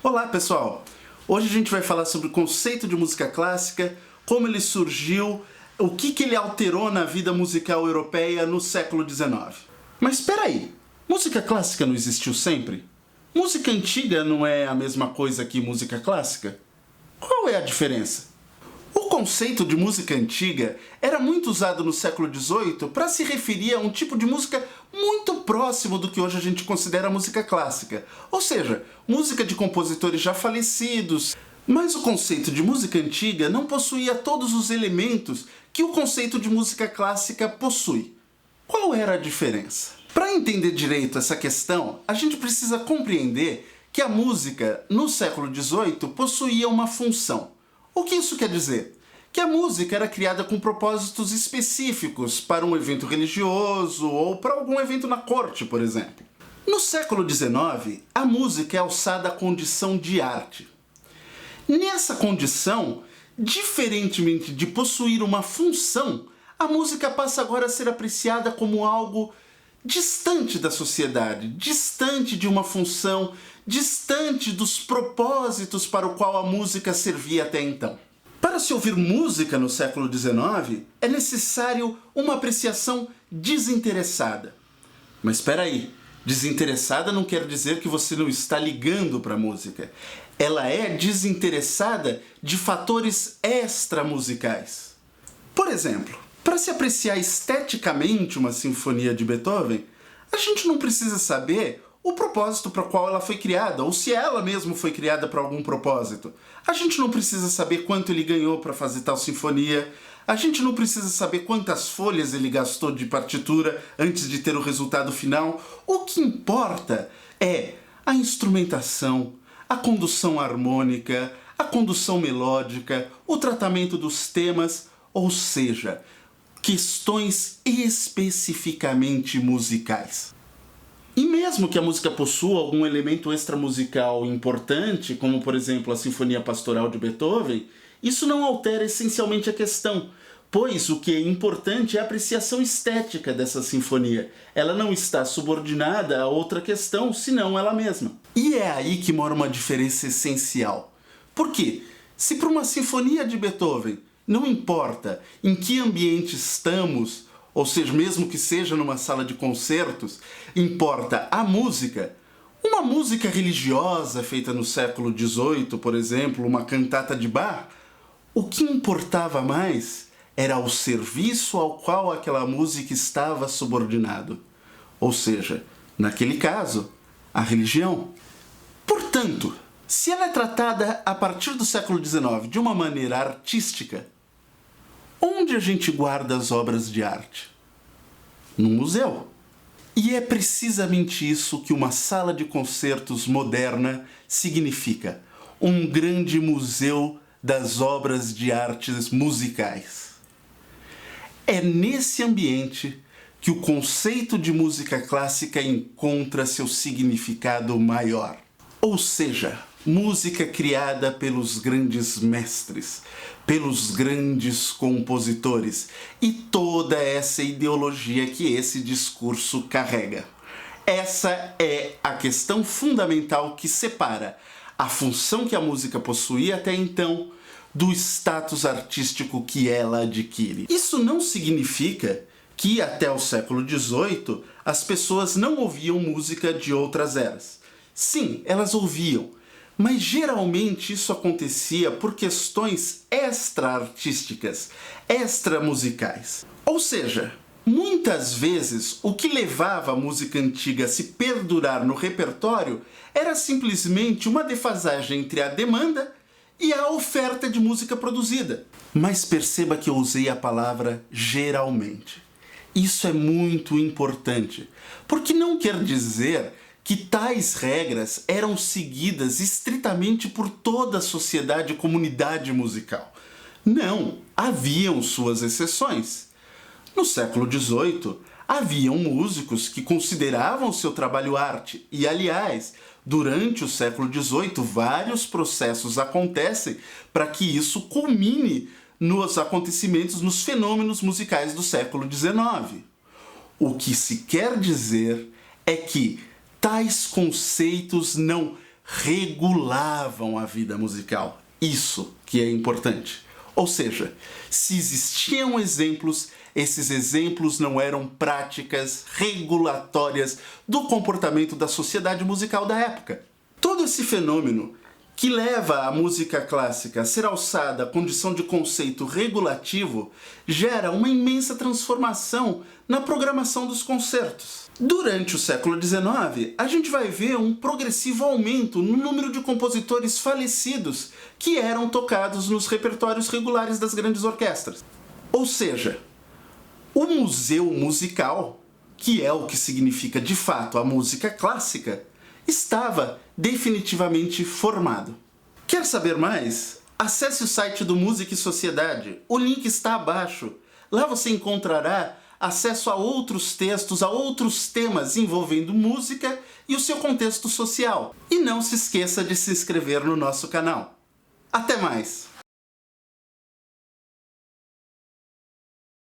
Olá pessoal! Hoje a gente vai falar sobre o conceito de música clássica, como ele surgiu, o que ele alterou na vida musical europeia no século XIX. Mas espera aí, música clássica não existiu sempre? Música antiga não é a mesma coisa que música clássica? Qual é a diferença? O conceito de música antiga era muito usado no século XVIII para se referir a um tipo de música muito próximo do que hoje a gente considera música clássica, ou seja, música de compositores já falecidos. Mas o conceito de música antiga não possuía todos os elementos que o conceito de música clássica possui. Qual era a diferença? Para entender direito essa questão, a gente precisa compreender que a música no século XVIII possuía uma função. O que isso quer dizer? Que a música era criada com propósitos específicos para um evento religioso ou para algum evento na corte, por exemplo. No século XIX, a música é alçada à condição de arte. Nessa condição, diferentemente de possuir uma função, a música passa agora a ser apreciada como algo distante da sociedade, distante de uma função, distante dos propósitos para o qual a música servia até então. Para se ouvir música no século XIX, é necessário uma apreciação desinteressada. Mas espera aí, desinteressada não quer dizer que você não está ligando para a música. Ela é desinteressada de fatores extramusicais. Por exemplo, para se apreciar esteticamente uma sinfonia de Beethoven, a gente não precisa saber o propósito para o qual ela foi criada, ou se ela mesma foi criada para algum propósito. A gente não precisa saber quanto ele ganhou para fazer tal sinfonia, a gente não precisa saber quantas folhas ele gastou de partitura antes de ter o resultado final. O que importa é a instrumentação, a condução harmônica, a condução melódica, o tratamento dos temas, ou seja, questões especificamente musicais. E mesmo que a música possua algum elemento extramusical importante, como por exemplo a Sinfonia Pastoral de Beethoven, isso não altera essencialmente a questão, pois o que é importante é a apreciação estética dessa sinfonia. Ela não está subordinada a outra questão, senão ela mesma. E é aí que mora uma diferença essencial. Por quê? Se para uma sinfonia de Beethoven não importa em que ambiente estamos, ou seja, mesmo que seja numa sala de concertos, importa a música. Uma música religiosa feita no século XVIII, por exemplo, uma cantata de Bach, o que importava mais era o serviço ao qual aquela música estava subordinado. Ou seja, naquele caso, a religião. Portanto, se ela é tratada a partir do século XIX de uma maneira artística, onde a gente guarda as obras de arte? No museu. E é precisamente isso que uma sala de concertos moderna significa. Um grande museu das obras de artes musicais. É nesse ambiente que o conceito de música clássica encontra seu significado maior. Ou seja, música criada pelos grandes mestres, pelos grandes compositores e toda essa ideologia que esse discurso carrega. Essa é a questão fundamental que separa a função que a música possuía até então do status artístico que ela adquire. Isso não significa que até o século XVIII as pessoas não ouviam música de outras eras. Sim, elas ouviam, mas geralmente isso acontecia por questões extra-artísticas, extra-musicais. Ou seja, muitas vezes o que levava a música antiga a se perdurar no repertório era simplesmente uma defasagem entre a demanda e a oferta de música produzida. Mas perceba que eu usei a palavra geralmente. Isso é muito importante, porque não quer dizer que tais regras eram seguidas estritamente por toda a sociedade e comunidade musical. Não, haviam suas exceções. No século XVIII, haviam músicos que consideravam seu trabalho arte e, aliás, durante o século XVIII, vários processos acontecem para que isso culmine nos acontecimentos, nos fenômenos musicais do século XIX. O que se quer dizer é que tais conceitos não regulavam a vida musical. Isso que é importante. Ou seja, se existiam exemplos, esses exemplos não eram práticas regulatórias do comportamento da sociedade musical da época. Todo esse fenômeno que leva a música clássica a ser alçada à condição de conceito regulativo gera uma imensa transformação na programação dos concertos. Durante o século XIX, a gente vai ver um progressivo aumento no número de compositores falecidos que eram tocados nos repertórios regulares das grandes orquestras. Ou seja, o museu musical, que é o que significa de fato a música clássica, estava definitivamente formado. Quer saber mais? Acesse o site do Música e Sociedade, o link está abaixo. Lá você encontrará acesso a outros textos, a outros temas envolvendo música e o seu contexto social. E não se esqueça de se inscrever no nosso canal. Até mais!